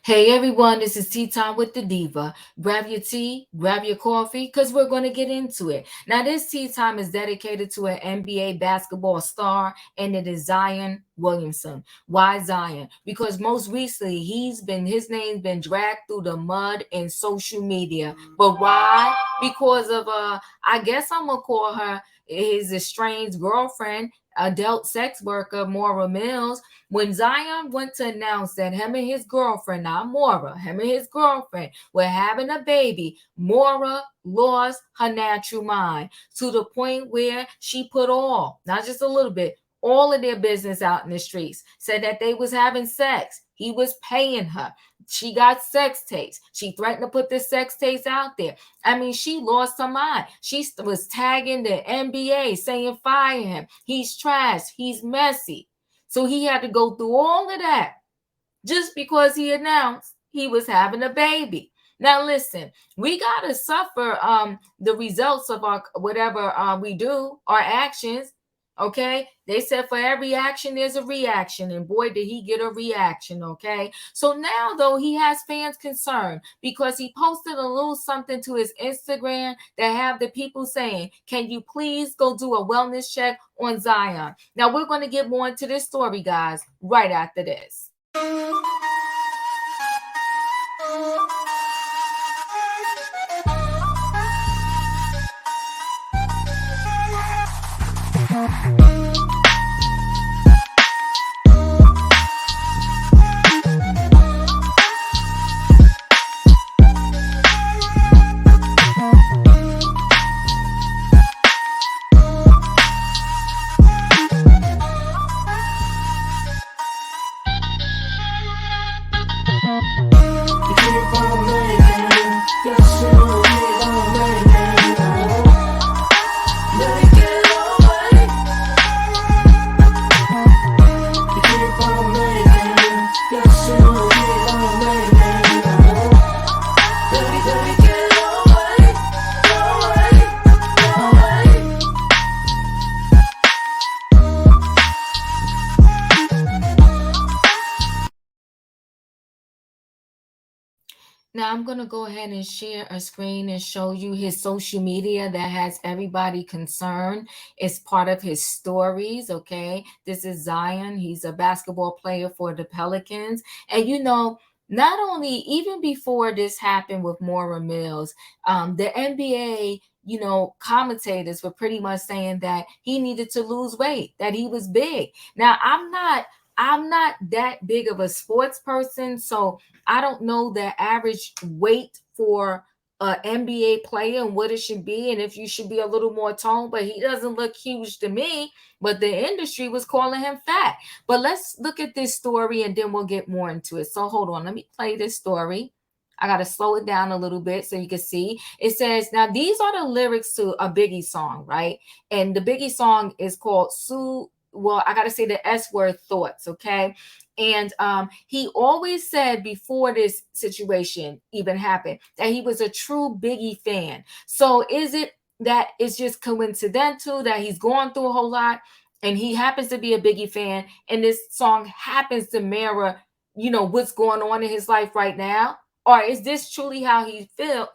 Hey everyone, this is Tea Time with the Diva. Grab your tea, grab your coffee, because we're going to get into it. Now, this Tea Time is dedicated to an NBA basketball star, and it is Zion Williamson. Why Zion? Because most recently his name's been dragged through the mud in social media. But why? Because of I guess I'm gonna call her his estranged girlfriend, adult sex worker Maura Mills. When Zion went to announce that him and his girlfriend, not Mora, him and his girlfriend were having a baby, Mora lost her natural mind to the point where she put all, not just a little bit, all of their business out in the streets. Said that they was having sex. He was paying her. She got sex tapes. She threatened to put the sex tapes out there. I mean, she lost her mind. She was tagging the NBA, saying fire him. He's trash. He's messy. So he had to go through all of that just because he announced he was having a baby. Now listen, we gotta suffer the results of our whatever we do, our actions. Okay, they said for every action there's a reaction, and boy did he get a reaction. Okay, so now though he has fans concerned because he posted a little something to his Instagram that have the people saying, "Can you please go do a wellness check on Zion?" Now we're going to get more into this story, guys, right after this. Now I'm going to go ahead and share a screen and show you his social media that has everybody concerned. It's part of his stories, okay? This is Zion. He's a basketball player for the Pelicans. And not only even before this happened with Maura Mills, the NBA commentators were pretty much saying that he needed to lose weight, that he was big. Now, I'm not that big of a sports person, so I don't know the average weight for an NBA player and what it should be, and if you should be a little more toned, but he doesn't look huge to me. But the industry was calling him fat. But let's look at this story and then we'll get more into it. So hold on, let me play this story. I got to slow it down a little bit so you can see. It says, now these are the lyrics to a Biggie song, right? And the Biggie song is called Sue. Well, I got to say the S word, thoughts, okay? And he always said before this situation even happened that he was a true Biggie fan. So is it that it's just coincidental that he's going through a whole lot and he happens to be a Biggie fan and this song happens to mirror, what's going on in his life right now? Or is this truly how he's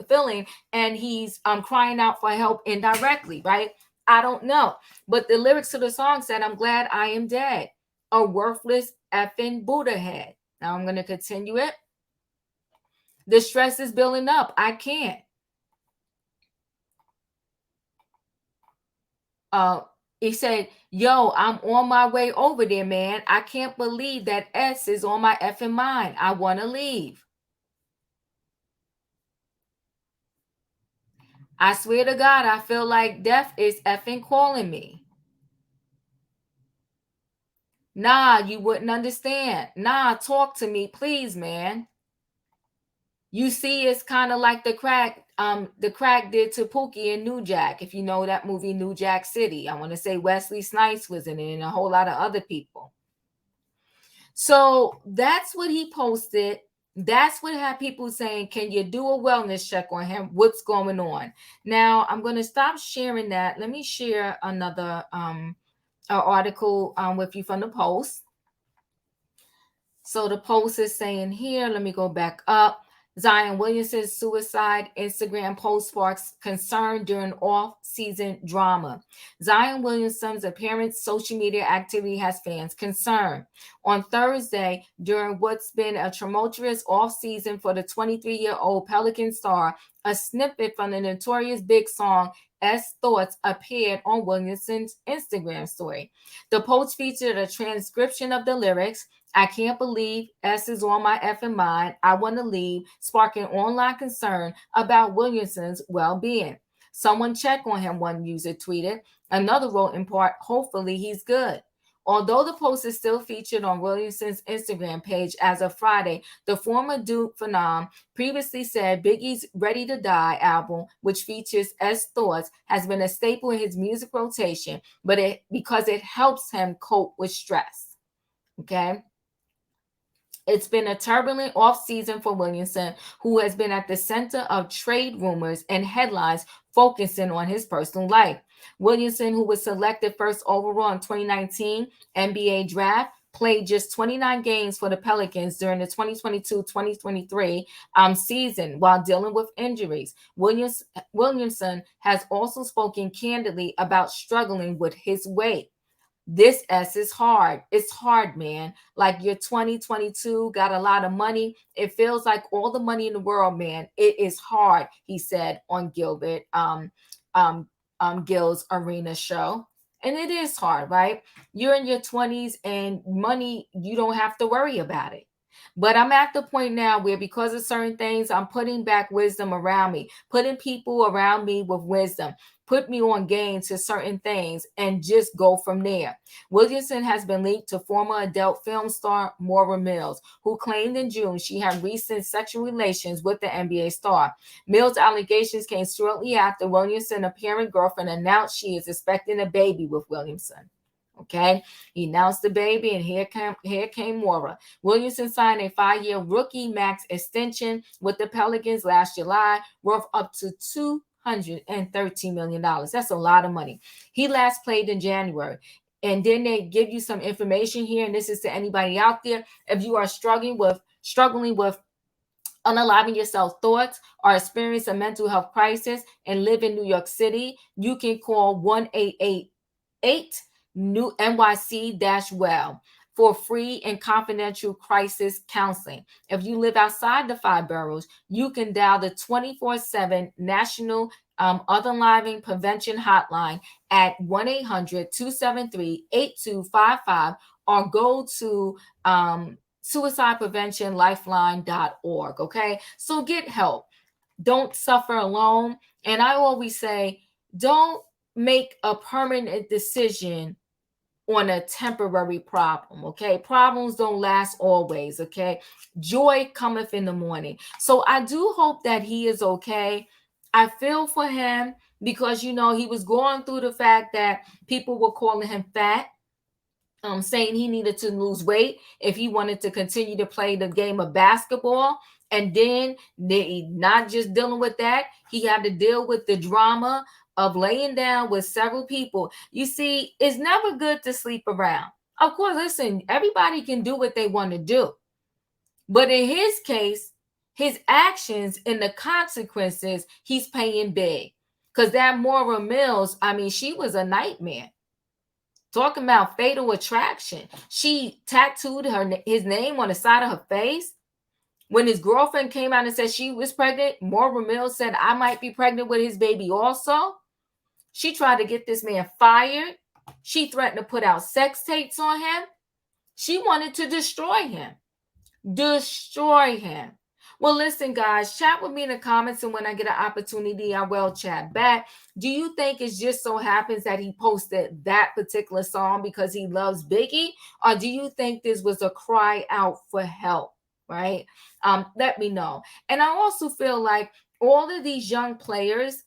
feeling and he's crying out for help indirectly, right? I don't know. But the lyrics to the song said, I'm glad I am dead, a worthless effing Buddha head. Now I'm going to continue it. The stress is building up. I can't. He said, yo, I'm on my way over there, man. I can't believe that S is on my effing mind. I want to leave. I swear to God, I feel like death is effing calling me. Nah, you wouldn't understand. Nah, talk to me, please, man. You see, it's kind of like the crack did to Pookie in New Jack. If you know that movie, New Jack City. I want to say Wesley Snipes was in it and a whole lot of other people. So that's what he posted. That's what had people saying, can you do a wellness check on him? What's going on? Now, I'm going to stop sharing that. Let me share another article with you from the Post. So the post is saying here, let me go back up. Zion Williamson's suicide Instagram post sparks concern during off-season drama. Zion Williamson's apparent social media activity has fans concerned. On Thursday, during what's been a tumultuous off-season for the 23-year-old Pelican star, a snippet from the notorious big song S Thoughts appeared on Williamson's Instagram story. The post featured a transcription of the lyrics. I can't believe S is on my effing mind. I want to leave, sparking online concern about Williamson's well being. Someone check on him, one user tweeted. Another wrote in part, hopefully he's good. Although the post is still featured on Williamson's Instagram page as of Friday, the former Duke phenom previously said Biggie's Ready to Die album, which features S Thoughts, has been a staple in his music rotation, because it helps him cope with stress. Okay. It's been a turbulent offseason for Williamson, who has been at the center of trade rumors and headlines focusing on his personal life. Williamson, who was selected first overall in 2019 NBA draft, played just 29 games for the Pelicans during the 2022-2023 season while dealing with injuries. Williamson has also spoken candidly about struggling with his weight. This S is hard. It's hard, man. Like you're 2022, got a lot of money. It feels like all the money in the world, man. It is hard, he said on Gil's Arena show. And it is hard, right? You're in your 20s and money, you don't have to worry about it. But I'm at the point now where, because of certain things, I'm putting back wisdom around me, putting people around me with wisdom, put me on game to certain things, and just go from there. Williamson has been linked to former adult film star Maura Mills, who claimed in June she had recent sexual relations with the NBA star. Mills' allegations came shortly after Williamson's apparent girlfriend announced she is expecting a baby with Williamson. Okay, he announced the baby, and here came Maura. Williamson signed a 5-year rookie max extension with the Pelicans last July, worth up to $213 million. That's a lot of money. He last played in January. And then they give you some information here, and this is to anybody out there. If you are struggling with unaliving yourself thoughts or experience a mental health crisis and live in New York City, you can call 1-888 new NYC-well for free and confidential crisis counseling. If you live outside the 5 boroughs, you can dial the 24/7 National Unaliving Prevention Hotline at 1-800-273-8255 or go to suicidepreventionlifeline.org. Okay, so get help. Don't suffer alone. And I always say, don't make a permanent decision on a temporary problem. Okay, problems don't last always. Okay, joy cometh in the morning. So I do hope that he is okay. I feel for him because, he was going through the fact that people were calling him fat, saying he needed to lose weight if he wanted to continue to play the game of basketball. And then not just dealing with that, he had to deal with the drama of laying down with several people. You see, it's never good to sleep around. Of course, listen, everybody can do what they want to do. But in his case, his actions and the consequences, he's paying big. Because that Maura Mills, she was a nightmare. Talking about fatal attraction. She tattooed his name on the side of her face. When his girlfriend came out and said she was pregnant, Maura Mills said, I might be pregnant with his baby also. She tried to get this man fired. She threatened to put out sex tapes on him. She wanted to destroy him. Destroy him. Well, listen, guys, chat with me in the comments, and when I get an opportunity, I will chat back. Do you think it just so happens that he posted that particular song because he loves Biggie? Or do you think this was a cry out for help, right? Let me know. And I also feel like all of these young players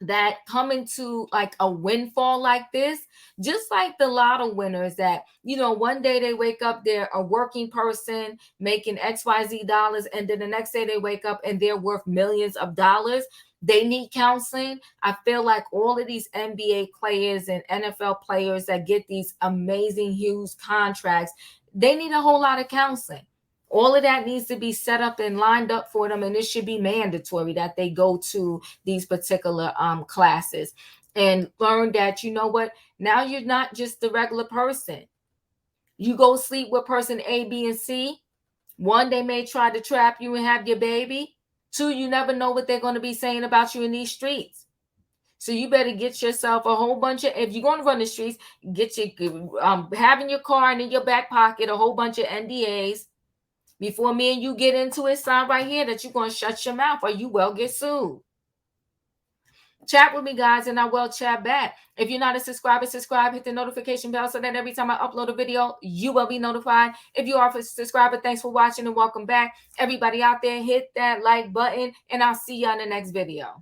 that come into like a windfall like this, just like the lotto winners that, one day they wake up, they're a working person making XYZ dollars, and then the next day they wake up and they're worth millions of dollars. They need counseling. I feel like all of these NBA players and NFL players that get these amazing, huge contracts, They need a whole lot of counseling. All of that needs to be set up and lined up for them, and it should be mandatory that they go to these particular classes and learn that, you know what, now you're not just the regular person. You go sleep with person A, B, and C. One, they may try to trap you and have your baby. Two, you never know what they're going to be saying about you in these streets. So you better get yourself a whole bunch of, if you're going to run the streets, get your, have in your car and in your back pocket a whole bunch of NDAs. Before me and you get into it, sign right here that you're going to shut your mouth or you will get sued. Chat with me, guys, and I will chat back. If you're not a subscriber, subscribe, hit the notification bell so that every time I upload a video, you will be notified. If you are a subscriber, thanks for watching and welcome back. Everybody out there, hit that like button, and I'll see you on the next video.